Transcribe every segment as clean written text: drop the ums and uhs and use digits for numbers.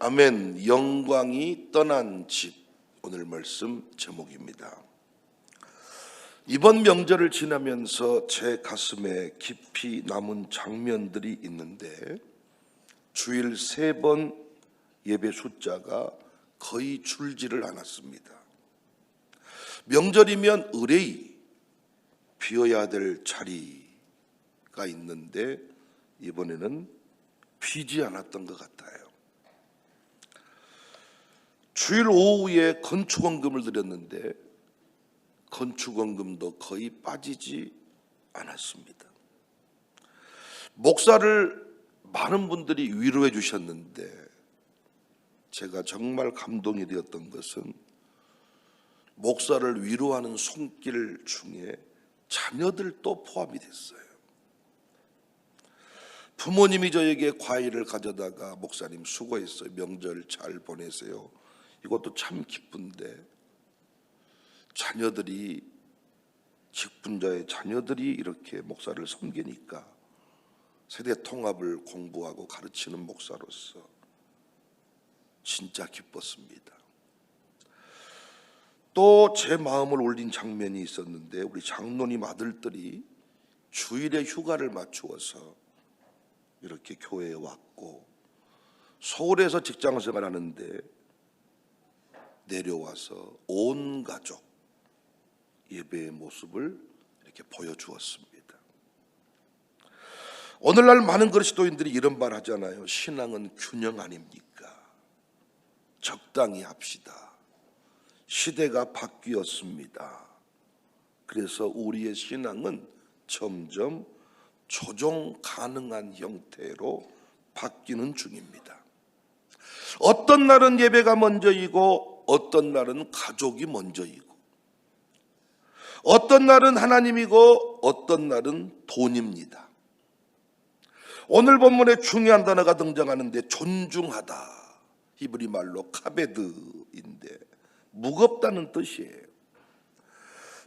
아멘. 영광이 떠난 집, 오늘 말씀 제목입니다. 이번 명절을 지나면서 제 가슴에 깊이 남은 장면들이 있는데, 주일 3번 예배 숫자가 거의 줄지를 않았습니다. 명절이면 의뢰이 비워야 될 자리가 있는데 이번에는 비지 않았던 것 같아요. 주일 오후에 건축원금을 드렸는데 건축원금도 거의 빠지지 않았습니다. 목사를 많은 분들이 위로해 주셨는데 제가 정말 감동이 되었던 것은 목사를 위로하는 손길 중에 자녀들도 포함이 됐어요. 부모님이 저에게 과일을 가져다가 목사님 수고했어요. 명절 잘 보내세요. 이것도 참 기쁜데 자녀들이, 직분자의 자녀들이 이렇게 목사를 섬기니까 세대 통합을 공부하고 가르치는 목사로서 진짜 기뻤습니다. 또 제 마음을 울린 장면이 있었는데, 우리 장로님 아들들이 주일에 휴가를 맞추어서 이렇게 교회에 왔고 서울에서 직장생활 하는데 내려와서 온 가족 예배의 모습을 이렇게 보여주었습니다. 오늘날 많은 그리스도인들이 이런 말 하잖아요. 신앙은 균형 아닙니까? 적당히 합시다. 시대가 바뀌었습니다. 그래서 우리의 신앙은 점점 조정 가능한 형태로 바뀌는 중입니다. 어떤 날은 예배가 먼저이고 어떤 날은 가족이 먼저이고 어떤 날은 하나님이고 어떤 날은 돈입니다. 오늘 본문에 중요한 단어가 등장하는데 존중하다, 히브리 말로 카베드인데 무겁다는 뜻이에요.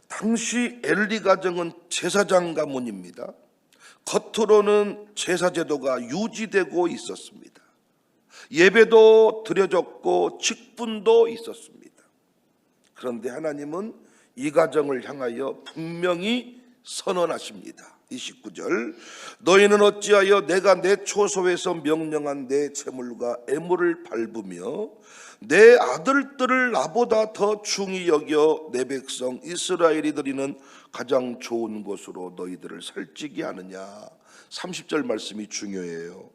당시 엘리 가정은 제사장 가문입니다. 겉으로는 제사 제도가 유지되고 있었습니다. 예배도 드려졌고 직분도 있었습니다. 그런데 하나님은 이 가정을 향하여 분명히 선언하십니다. 29절, 너희는 어찌하여 내가 내 초소에서 명령한 내 재물과 애물을 밟으며 내 아들들을 나보다 더 중히 여겨 내 백성 이스라엘이 드리는 가장 좋은 곳으로 너희들을 살찌게 하느냐. 30절 말씀이 중요해요.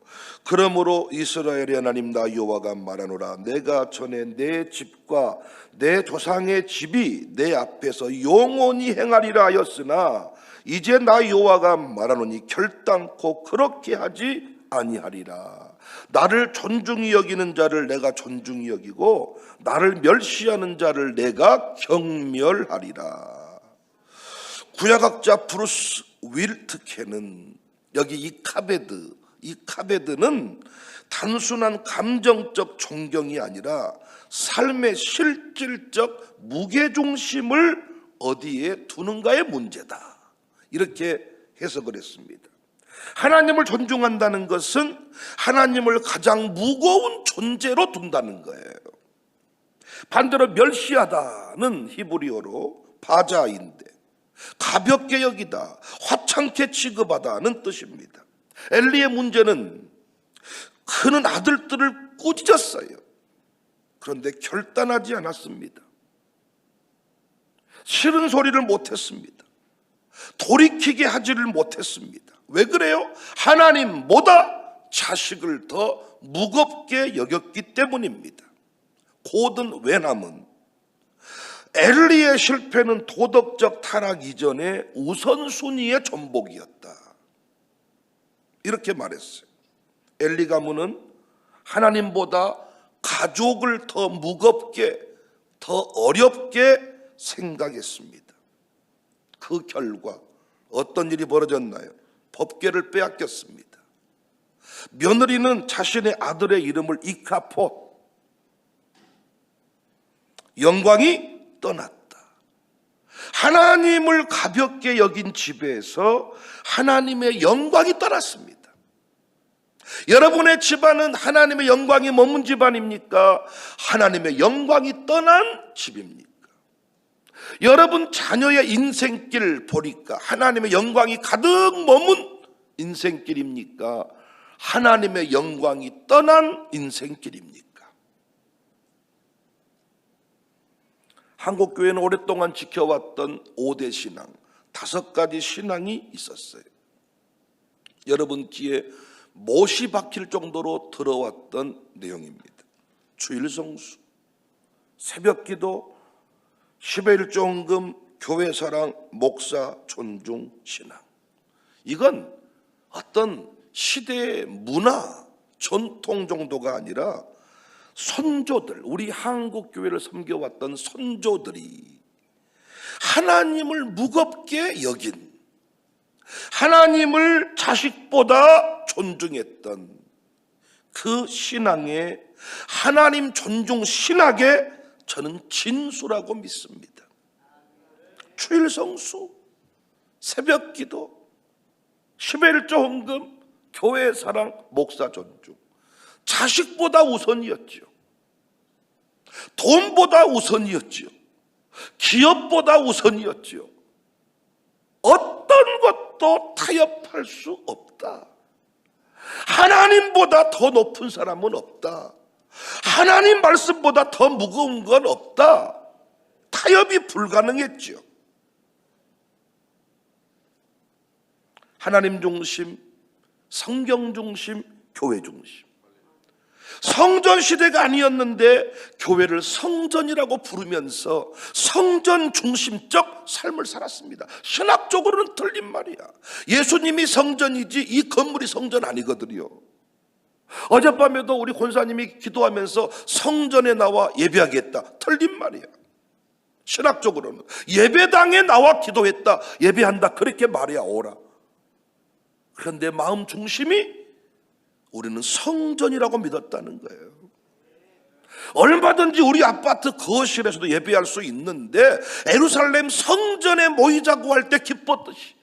그러므로 이스라엘의 하나님 나 여호와가 말하노라, 내가 전에 내 집과 내 조상의 집이 내 앞에서 영원히 행하리라 하였으나 이제 나 여호와가 말하노니 결단코 그렇게 하지 아니하리라. 나를 존중히 여기는 자를 내가 존중히 여기고 나를 멸시하는 자를 내가 경멸하리라. 구약학자 브루스 윌트케는 여기 이 카베드는 단순한 감정적 존경이 아니라 삶의 실질적 무게중심을 어디에 두는가의 문제다, 이렇게 해석을 했습니다. 하나님을 존중한다는 것은 하나님을 가장 무거운 존재로 둔다는 거예요. 반대로 멸시하다는 히브리어로 바자인데 가볍게 여기다, 화창케 취급하다는 뜻입니다. 엘리의 문제는 그는 아들들을 꾸짖었어요. 그런데 결단하지 않았습니다. 싫은 소리를 못했습니다. 돌이키게 하지를 못했습니다. 왜 그래요? 하나님보다 자식을 더 무겁게 여겼기 때문입니다. 고든 웬함은 엘리의 실패는 도덕적 타락 이전에 우선순위의 전복이었다, 이렇게 말했어요. 엘리 가문은 하나님보다 가족을 더 무겁게, 더 어렵게 생각했습니다. 그 결과 어떤 일이 벌어졌나요? 법궤를 빼앗겼습니다. 며느리는 자신의 아들의 이름을 이카폿, 영광이 떠났다. 하나님을 가볍게 여긴 집에서 하나님의 영광이 떠났습니다. 여러분의 집안은 하나님의 영광이 머문 집안입니까? 하나님의 영광이 떠난 집입니까? 여러분 자녀의 인생길 보니까 하나님의 영광이 가득 머문 인생길입니까? 하나님의 영광이 떠난 인생길입니까? 한국교회는 오랫동안 지켜왔던 5대 신앙, 5가지 신앙이 있었어요. 여러분 귀에 못이 박힐 정도로 들어왔던 내용입니다. 주일성수, 새벽기도, 10의 1조헌금, 교회사랑, 목사 존중, 신앙. 이건 어떤 시대의 문화, 전통 정도가 아니라 선조들, 우리 한국교회를 섬겨왔던 선조들이 하나님을 무겁게 여긴, 하나님을 자식보다 존중했던 그 신앙의, 하나님 존중 신학의 저는 진수라고 믿습니다. 주일성수, 새벽기도, 10의 1조헌금, 교회 사랑, 목사 존중. 자식보다 우선이었죠. 돈보다 우선이었죠. 기업보다 우선이었죠. 어떤 것도 타협할 수 없다. 하나님보다 더 높은 사람은 없다. 하나님 말씀보다 더 무거운 건 없다. 타협이 불가능했죠. 하나님 중심, 성경 중심, 교회 중심. 성전 시대가 아니었는데 교회를 성전이라고 부르면서 성전 중심적 삶을 살았습니다. 신학적으로는 틀린 말이야. 예수님이 성전이지 이 건물이 성전 아니거든요. 어젯밤에도 우리 권사님이 기도하면서 성전에 나와 예배하겠다, 틀린 말이야. 신학적으로는 예배당에 나와 기도했다, 예배한다, 그렇게 말해야 오라. 그런데 마음 중심이 우리는 성전이라고 믿었다는 거예요. 얼마든지 우리 아파트 거실에서도 예배할 수 있는데 예루살렘 성전에 모이자고 할 때 기뻤듯이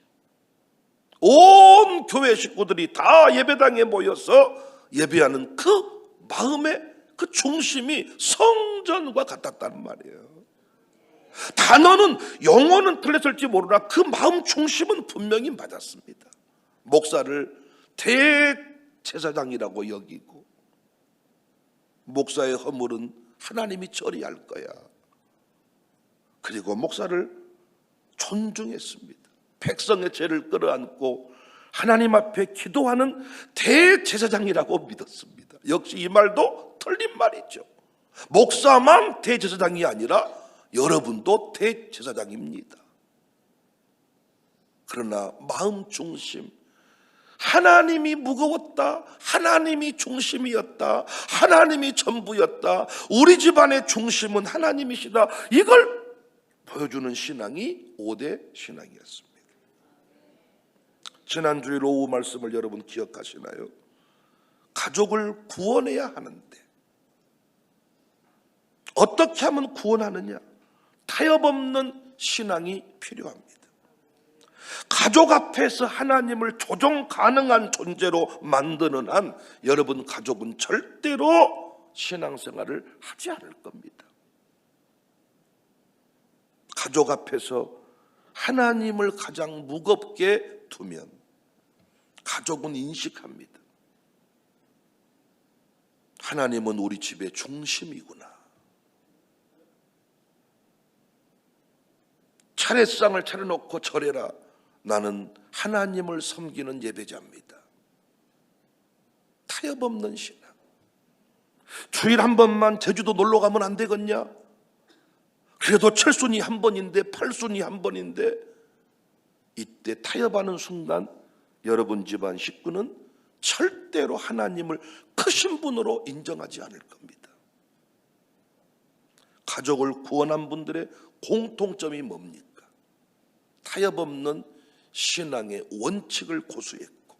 온 교회 식구들이 다 예배당에 모여서 예배하는 그 마음의 그 중심이 성전과 같았단 말이에요. 단어는, 용어는 틀렸을지 모르나 그 마음 중심은 분명히 맞았습니다. 목사를 대제사장이라고 여기고 목사의 허물은 하나님이 처리할 거야. 그리고 목사를 존중했습니다. 백성의 죄를 끌어안고 하나님 앞에 기도하는 대제사장이라고 믿었습니다. 역시 이 말도 틀린 말이죠. 목사만 대제사장이 아니라 여러분도 대제사장입니다. 그러나 마음 중심, 하나님이 무거웠다, 하나님이 중심이었다, 하나님이 전부였다, 우리 집안의 중심은 하나님이시다, 이걸 보여주는 신앙이 5대 신앙이었습니다. 지난주일 오후 말씀을 여러분 기억하시나요? 가족을 구원해야 하는데 어떻게 하면 구원하느냐? 타협 없는 신앙이 필요합니다. 가족 앞에서 하나님을 조정 가능한 존재로 만드는 한 여러분 가족은 절대로 신앙생활을 하지 않을 겁니다. 가족 앞에서 하나님을 가장 무겁게 두면 가족은 인식합니다. 하나님은 우리 집의 중심이구나. 차례상을 차려놓고 절해라. 나는 하나님을 섬기는 예배자입니다. 타협 없는 신앙. 주일 한 번만 제주도 놀러 가면 안 되겠냐? 그래도 7순위 한 번인데 8순위 한 번인데, 이때 타협하는 순간 여러분 집안 식구는 절대로 하나님을 크신 분으로 인정하지 않을 겁니다. 가족을 구원한 분들의 공통점이 뭡니까? 타협 없는 신앙의 원칙을 고수했고,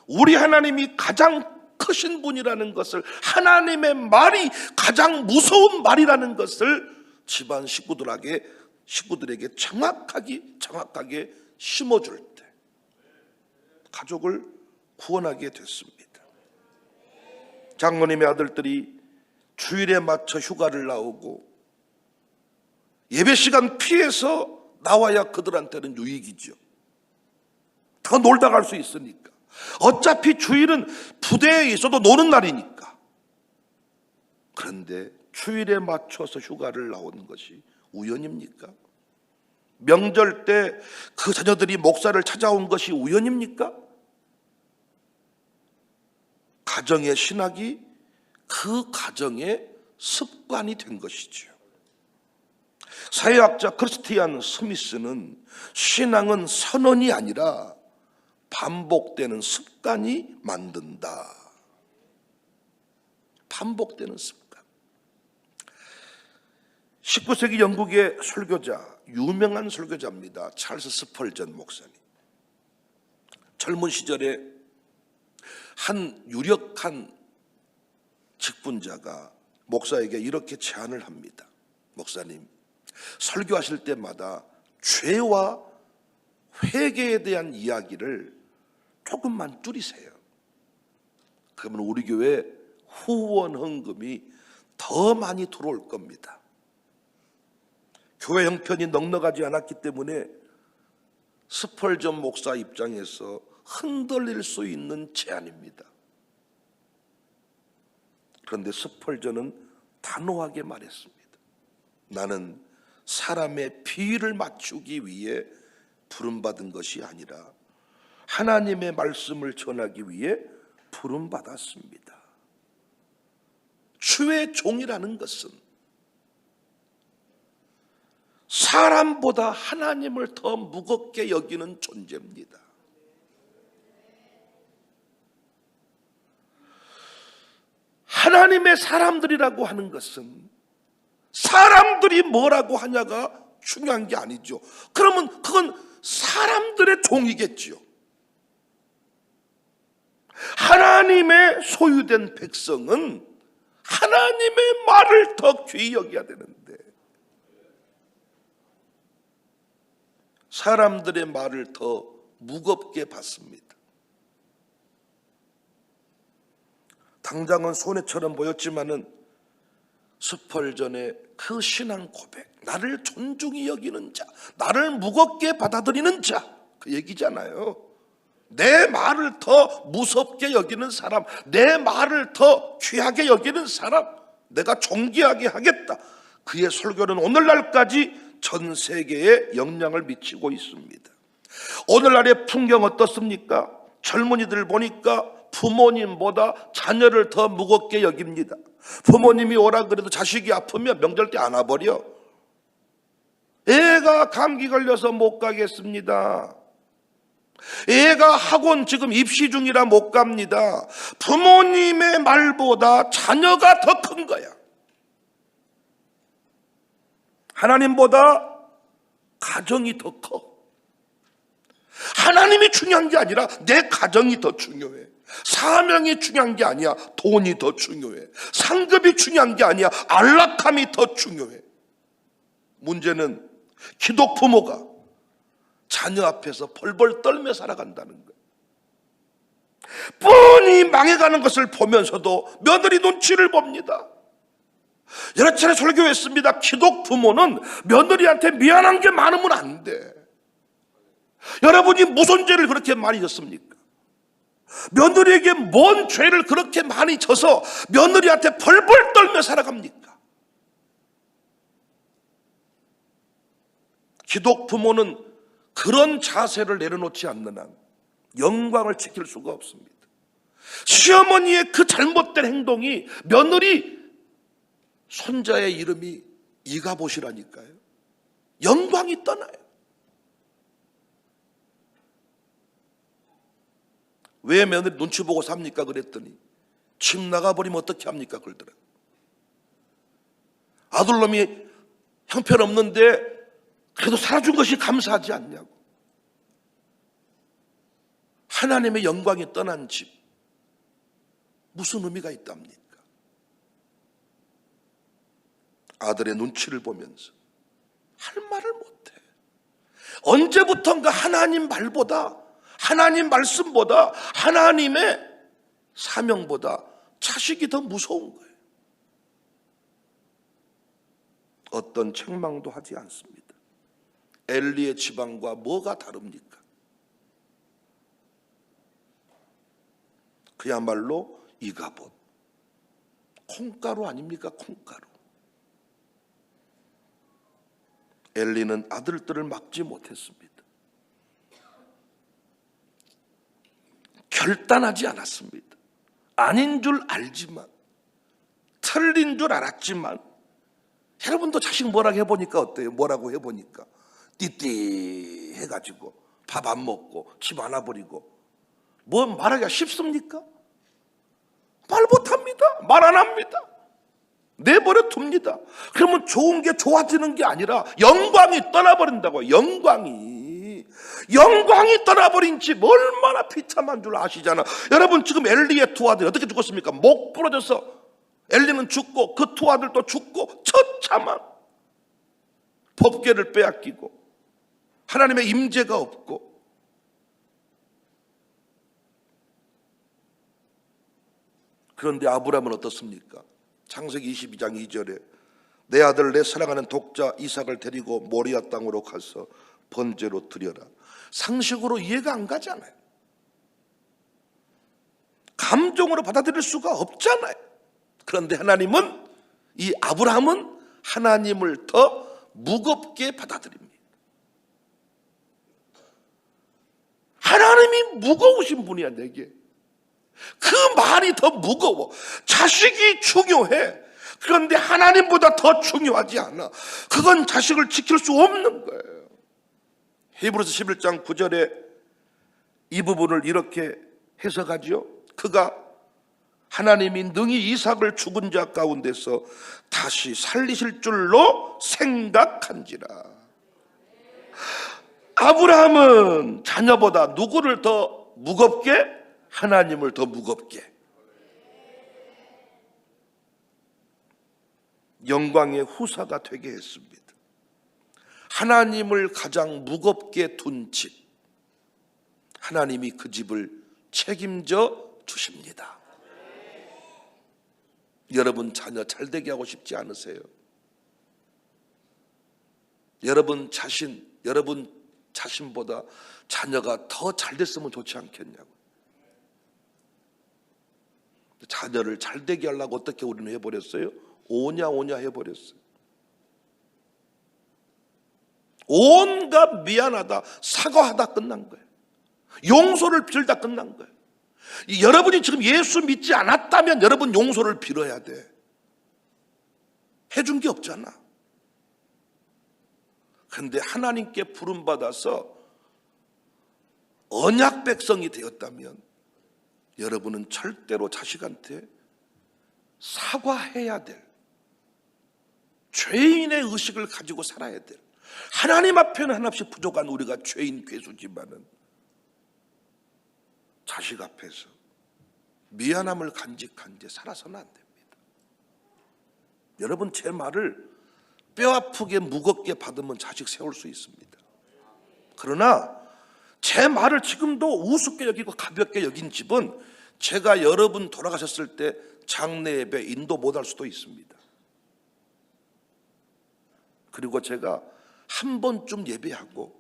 우리 하나님이 가장 크신 분이라는 것을, 하나님의 말이 가장 무서운 말이라는 것을 집안 식구들에게 정확하게 심어줄 때 가족을 구원하게 됐습니다. 장로님의 아들들이 주일에 맞춰 휴가를 나오고 예배 시간 피해서 나와야 그들한테는 유익이죠. 더 놀다 갈 수 있으니까. 어차피 주일은 부대에 있어도 노는 날이니까. 그런데 주일에 맞춰서 휴가를 나오는 것이 우연입니까? 명절 때 그 자녀들이 목사를 찾아온 것이 우연입니까? 가정의 신학이 그 가정의 습관이 된 것이죠. 사회학자 크리스티안 스미스는 신앙은 선언이 아니라 반복되는 습관이 만든다. 반복되는 습관. 19세기 영국의 설교자, 유명한 설교자입니다. 찰스 스펄전 목사님. 젊은 시절에 한 유력한 직분자가 목사에게 이렇게 제안을 합니다. 목사님, 설교하실 때마다 죄와 회개에 대한 이야기를 조금만 줄이세요. 그러면 우리 교회 후원 헌금이 더 많이 들어올 겁니다. 교회 형편이 넉넉하지 않았기 때문에 스펄전 목사 입장에서 흔들릴 수 있는 제안입니다. 그런데 스펄전은 단호하게 말했습니다. 나는 사람의 비위를 맞추기 위해 부름받은 것이 아니라 하나님의 말씀을 전하기 위해 부름받았습니다. 주의 종이라는 것은 사람보다 하나님을 더 무겁게 여기는 존재입니다. 하나님의 사람들이라고 하는 것은 사람들이 뭐라고 하냐가 중요한 게 아니죠. 그러면 그건 사람들의 종이겠죠. 하나님의 소유된 백성은 하나님의 말을 더 귀히 여겨야 되는데 사람들의 말을 더 무겁게 받습니다. 당장은 손해처럼 보였지만은 스펄전의 그 신앙 고백, 나를 존중히 여기는 자, 나를 무겁게 받아들이는 자, 그 얘기잖아요. 내 말을 더 무섭게 여기는 사람, 내 말을 더 귀하게 여기는 사람, 내가 존귀하게 하겠다. 그의 설교는 오늘날까지 전 세계에 영향을 미치고 있습니다. 오늘날의 풍경 어떻습니까? 젊은이들 보니까 부모님보다 자녀를 더 무겁게 여깁니다. 부모님이 오라 그래도 자식이 아프면 명절 때 안 와버려. 애가 감기 걸려서 못 가겠습니다. 애가 학원 지금 입시 중이라 못 갑니다. 부모님의 말보다 자녀가 더 큰 거야. 하나님보다 가정이 더 커. 하나님이 중요한 게 아니라 내 가정이 더 중요해. 사명이 중요한 게 아니야. 돈이 더 중요해. 상급이 중요한 게 아니야. 안락함이 더 중요해. 문제는 기독 부모가 자녀 앞에서 벌벌 떨며 살아간다는 거예요. 뻔히 망해가는 것을 보면서도 며느리 눈치를 봅니다. 여러 차례 설교했습니다. 기독 부모는 며느리한테 미안한 게 많으면 안 돼. 여러분이 무슨 죄를 그렇게 많이 졌습니까? 며느리에게 뭔 죄를 그렇게 많이 져서 며느리한테 벌벌 떨며 살아갑니까? 기독 부모는 그런 자세를 내려놓지 않는 한 영광을 지킬 수가 없습니다. 시어머니의 그 잘못된 행동이 며느리 손자의 이름이 이가봇이라니까요. 영광이 떠나요. 왜 며느리 눈치 보고 삽니까? 그랬더니 집 나가버리면 어떻게 합니까? 그러더라고요. 아들놈이 형편없는데 그래도 살아준 것이 감사하지 않냐고. 하나님의 영광이 떠난 집 무슨 의미가 있답니까? 아들의 눈치를 보면서 할 말을 못해. 언제부턴가 하나님 말보다, 하나님 말씀보다, 하나님의 사명보다 자식이 더 무서운 거예요. 어떤 책망도 하지 않습니다. 엘리의 집안과 뭐가 다릅니까? 그야말로 이가봇, 콩가루 아닙니까? 콩가루. 엘리는 아들들을 막지 못했습니다. 결단하지 않았습니다. 아닌 줄 알지만, 틀린 줄 알았지만, 여러분도 자식 뭐라고 해보니까 어때요? 뭐라고 해보니까 띠띠 해가지고 밥 안 먹고 집 안 와버리고 뭐 말하기가 쉽습니까? 말 못합니다. 말 안 합니다. 내버려 둡니다. 그러면 좋은 게 좋아지는 게 아니라 영광이 떠나버린다고요. 영광이 떠나버린 집 얼마나 비참한 줄 아시잖아. 여러분, 지금 엘리의 두 아들이 어떻게 죽었습니까? 목 부러져서 엘리는 죽고 그 두 아들도 죽고 처참한 법궤를 빼앗기고 하나님의 임재가 없고. 그런데 아브라함은 어떻습니까? 창세기 22장 2절에 내 아들 내 사랑하는 독자 이삭을 데리고 모리아 땅으로 가서 번제로 드려라. 상식으로 이해가 안 가잖아요. 감정으로 받아들일 수가 없잖아요. 그런데 하나님은, 이 아브라함은 하나님을 더 무겁게 받아들입니다. 하나님이 무거우신 분이야, 내게. 그 말이 더 무거워. 자식이 중요해. 그런데 하나님보다 더 중요하지 않아. 그건 자식을 지킬 수 없는 거예요. 히브리서 11장 9절에 이 부분을 이렇게 해석하죠. 그가 하나님이 능히 이삭을 죽은 자 가운데서 다시 살리실 줄로 생각한지라. 아브라함은 자녀보다 누구를 더 무겁게? 하나님을 더 무겁게. 영광의 후사가 되게 했습니다. 하나님을 가장 무겁게 둔 집, 하나님이 그 집을 책임져 주십니다. 여러분 자녀 잘되게 하고 싶지 않으세요? 여러분 자신보다 자녀가 더 잘됐으면 좋지 않겠냐고. 자녀를 잘되게 하려고 어떻게 우리는 해버렸어요? 오냐 해버렸어요. 온갖 미안하다, 사과하다 끝난 거예요. 용서를 빌다 끝난 거예요. 여러분이 지금 예수 믿지 않았다면 여러분 용서를 빌어야 돼. 해준 게 없잖아. 그런데 하나님께 부름받아서 언약 백성이 되었다면 여러분은 절대로 자식한테 사과해야 될, 죄인의 의식을 가지고 살아야 될, 하나님 앞에는 하나씩 부족한 우리가 죄인 괴수지만은 자식 앞에서 미안함을 간직한 채 살아서는 안 됩니다. 여러분 제 말을 뼈아프게 무겁게 받으면 자식 세울 수 있습니다. 그러나 제 말을 지금도 우습게 여기고 가볍게 여긴 집은 제가 여러분 돌아가셨을 때 장례 예배 인도 못할 수도 있습니다. 그리고 제가 한 번쯤 예배하고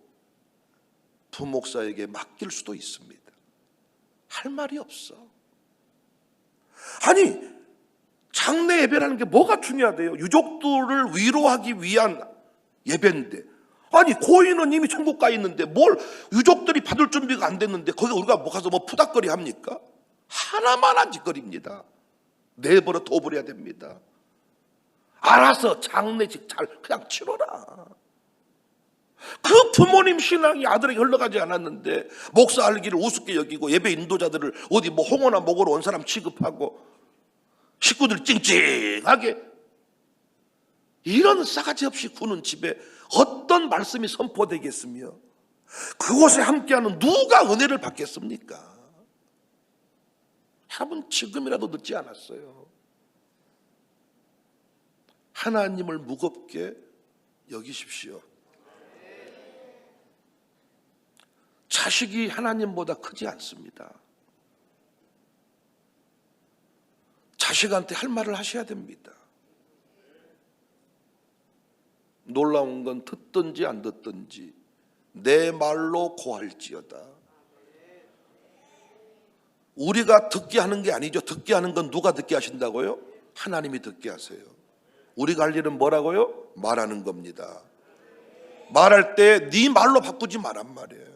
부목사에게 맡길 수도 있습니다. 할 말이 없어. 아니, 장례 예배라는 게 뭐가 중요하대요? 유족들을 위로하기 위한 예배인데, 아니 고인은 이미 천국 가 있는데 뭘 유족들이 받을 준비가 안 됐는데 거기 우리가 뭐 가서 뭐 푸닥거리 합니까? 하나만 한 짓거리입니다. 내버려 둬버려야 됩니다. 알아서 장례식 잘 그냥 치러라. 그 부모님 신앙이 아들에게 흘러가지 않았는데 목사 알기를 우습게 여기고 예배 인도자들을 어디 뭐 홍어나 먹으러 온 사람 취급하고 식구들 찡찡하게, 이런 싸가지 없이 구는 집에 어떤 말씀이 선포되겠으며 그곳에 함께하는 누가 은혜를 받겠습니까? 여러분 지금이라도 늦지 않았어요. 하나님을 무겁게 여기십시오. 자식이 하나님보다 크지 않습니다. 자식한테 할 말을 하셔야 됩니다. 놀라운 건 듣든지 안 듣든지 내 말로 고할지어다. 우리가 듣게 하는 게 아니죠. 듣게 하는 건 누가 듣게 하신다고요? 하나님이 듣게 하세요. 우리가 할 일은 뭐라고요? 말하는 겁니다. 말할 때 네 말로 바꾸지 말란 말이에요.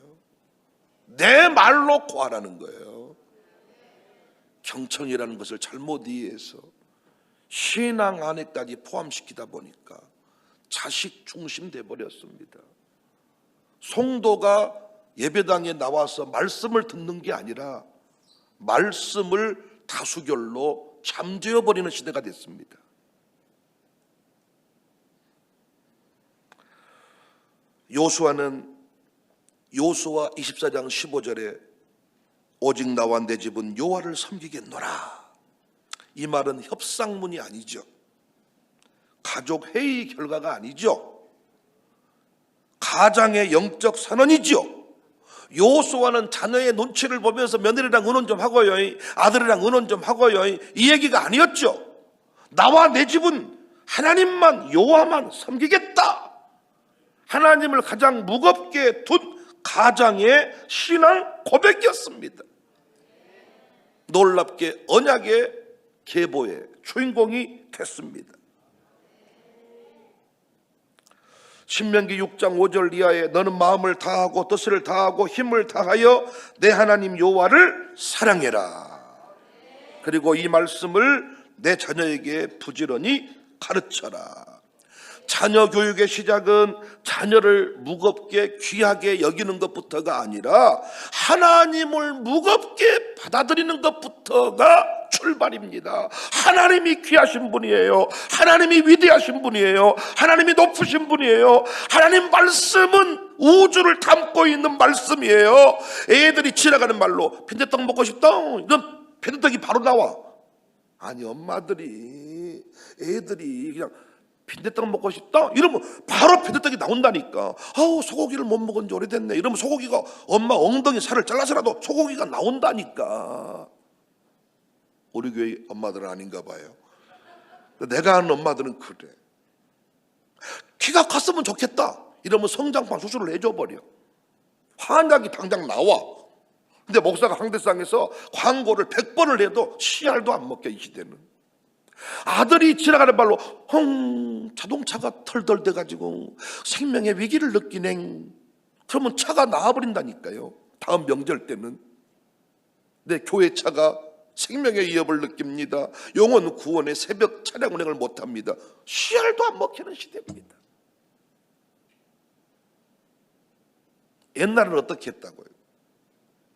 내 말로 고하라는 거예요. 경청이라는 것을 잘못 이해해서 신앙 안에까지 포함시키다 보니까 자식 중심 돼버렸습니다. 성도가 예배당에 나와서 말씀을 듣는 게 아니라 말씀을 다수결로 잠재워버리는 시대가 됐습니다. 요수아 24장 15절에 오직 나와 내 집은 여호와를 섬기겠노라. 이 말은 협상문이 아니죠. 가족 회의 결과가 아니죠. 가장의 영적 선언이죠. 요수아는 자녀의 눈치를 보면서 며느리랑 의논 좀 하고요, 아들이랑 의논 좀 하고요, 이 얘기가 아니었죠. 나와 내 집은 하나님만, 여호와만 섬기겠다. 하나님을 가장 무겁게 둔 가장의 신앙 고백이었습니다. 놀랍게 언약의 계보의 주인공이 됐습니다. 신명기 6장 5절 이하에 너는 마음을 다하고 뜻을 다하고 힘을 다하여 내 하나님 여호와를 사랑해라. 그리고 이 말씀을 내 자녀에게 부지런히 가르쳐라. 자녀 교육의 시작은 자녀를 무겁게 귀하게 여기는 것부터가 아니라 하나님을 무겁게 받아들이는 것부터가 출발입니다. 하나님이 귀하신 분이에요. 하나님이 위대하신 분이에요. 하나님이 높으신 분이에요. 하나님 말씀은 우주를 담고 있는 말씀이에요. 애들이 지나가는 말로 빈대떡 먹고 싶다? 이런 빈대떡이 바로 나와. 아니, 엄마들이 애들이 그냥 빈대떡 먹고 싶다? 이러면 바로 빈대떡이 나온다니까. 아우, 소고기를 못 먹은 지 오래됐네. 이러면 소고기가 엄마 엉덩이 살을 잘라서라도 소고기가 나온다니까. 우리 교회 엄마들은 아닌가 봐요. 내가 아는 엄마들은 그래. 키가 컸으면 좋겠다 이러면 성장판 수술을 해줘버려. 환약이 당장 나와. 근데 목사가 항대상에서 광고를 100번을 해도 씨알도 안 먹게, 이 시대는. 아들이 지나가는 발로 자동차가 털덜 돼가지고 생명의 위기를 느끼네. 그러면 차가 나와버린다니까요. 다음 명절 때는 내 교회 차가 생명의 위협을 느낍니다. 영혼 구원의 새벽 차량 운행을 못합니다. 씨알도 안 먹히는 시대입니다. 옛날은 어떻게 했다고요?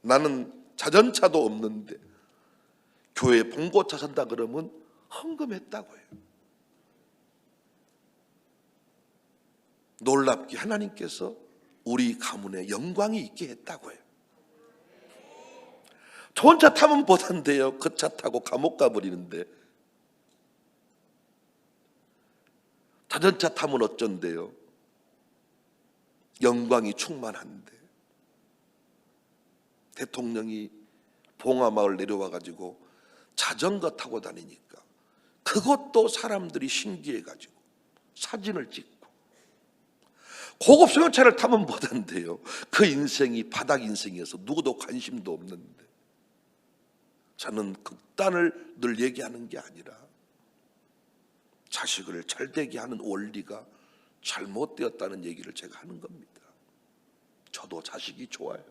나는 자전차도 없는데 교회 봉고차 산다 그러면 헌금했다고요. 놀랍게 하나님께서 우리 가문에 영광이 있게 했다고요. 좋은 차 타면 보단데요, 그 차 타고 감옥 가버리는데. 자전차 타면 어쩐데요, 영광이 충만한데. 대통령이 봉화마을 내려와가지고 자전거 타고 다니니까 그것도 사람들이 신기해가지고 사진을 찍고, 고급 승용차를 타면 보단데요, 그 인생이 바닥 인생이어서 누구도 관심도 없는데. 저는 극단을 늘 얘기하는 게 아니라 자식을 잘되게 하는 원리가 잘못되었다는 얘기를 제가 하는 겁니다. 저도 자식이 좋아요.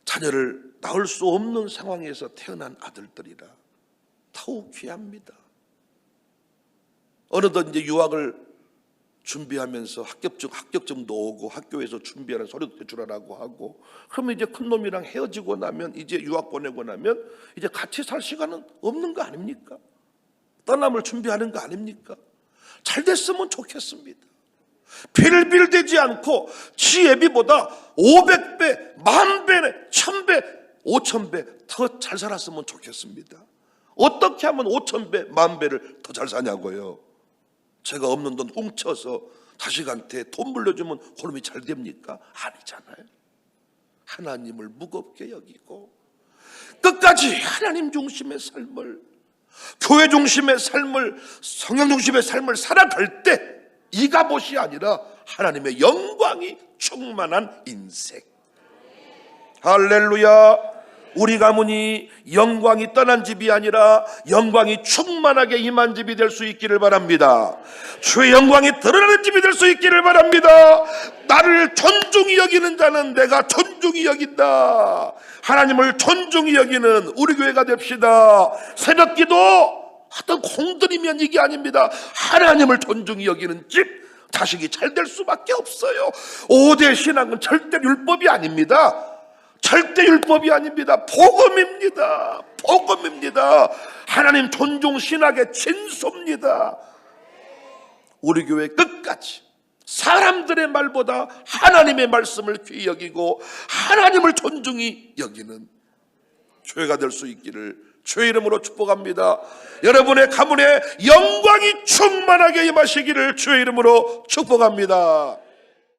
자녀를 낳을 수 없는 상황에서 태어난 아들들이라 더욱 귀합니다. 어느덧 이제 유학을 준비하면서 합격증도 오고 학교에서 준비하는 서류도 제출하라고 하고, 그러면 이제 큰 놈이랑 헤어지고 나면, 이제 유학 보내고 나면 이제 같이 살 시간은 없는 거 아닙니까? 떠남을 준비하는 거 아닙니까? 잘 됐으면 좋겠습니다. 빌빌대지 않고 지 예비보다 500배, 10,000배, 1,000배, 5,000배 더 잘 살았으면 좋겠습니다. 어떻게 하면 5,000배, 10,000배를 더 잘 사냐고요? 제가 없는 돈 훔쳐서 자식한테 돈 물려주면 그놈이 잘 됩니까? 아니잖아요. 하나님을 무겁게 여기고 끝까지 하나님 중심의 삶을, 교회 중심의 삶을, 성령 중심의 삶을 살아갈 때 이 갑옷이 아니라 하나님의 영광이 충만한 인생. 할렐루야. 우리 가문이 영광이 떠난 집이 아니라 영광이 충만하게 임한 집이 될 수 있기를 바랍니다. 주의 영광이 드러나는 집이 될 수 있기를 바랍니다. 나를 존중히 여기는 자는 내가 존중히 여긴다. 하나님을 존중히 여기는 우리 교회가 됩시다. 새벽기도 어떤 공들이면 이게 아닙니다. 하나님을 존중히 여기는 집, 자식이 잘 될 수밖에 없어요. 5대 신앙은 절대 율법이 아닙니다. 절대 율법이 아닙니다. 복음입니다. 복음입니다. 하나님 존중 신학의 진수입니다. 우리 교회 끝까지 사람들의 말보다 하나님의 말씀을 귀히 여기고 하나님을 존중히 여기는 교회가 될 수 있기를 주의 이름으로 축복합니다. 여러분의 가문에 영광이 충만하게 임하시기를 주의 이름으로 축복합니다.